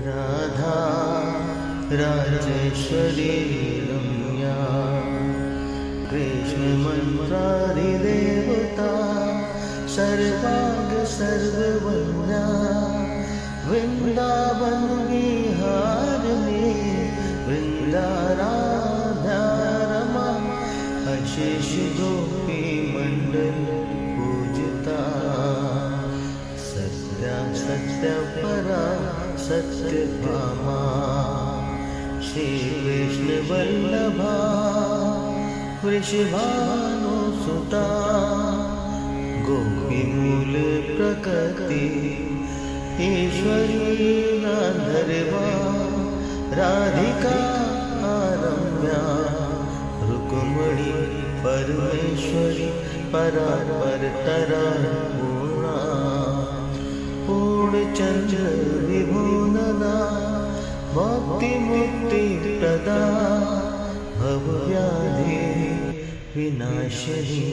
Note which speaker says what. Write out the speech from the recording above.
Speaker 1: राधा राजेश्वरी रम्या कृष्ण मंत्रारी देवता सर्वांग सर्ववन्या वृंदावन विहारिणी वृंदा राधा रमा अशेष गोपी मंडल पूजिता सत्या सत्य परा सत्यभामा श्री कृष्ण वल्लभा वृषभानुसुता गोपी मूल प्रकृति ईश्वरी गांधर्वा राधिका रम्या रुक्मिणी परमेश्वरी परापर तरा पूर्णा पूर्णचंद्र विभुनना भक्ति मुक्ति प्रदा भवव्याधि विनाशिनी।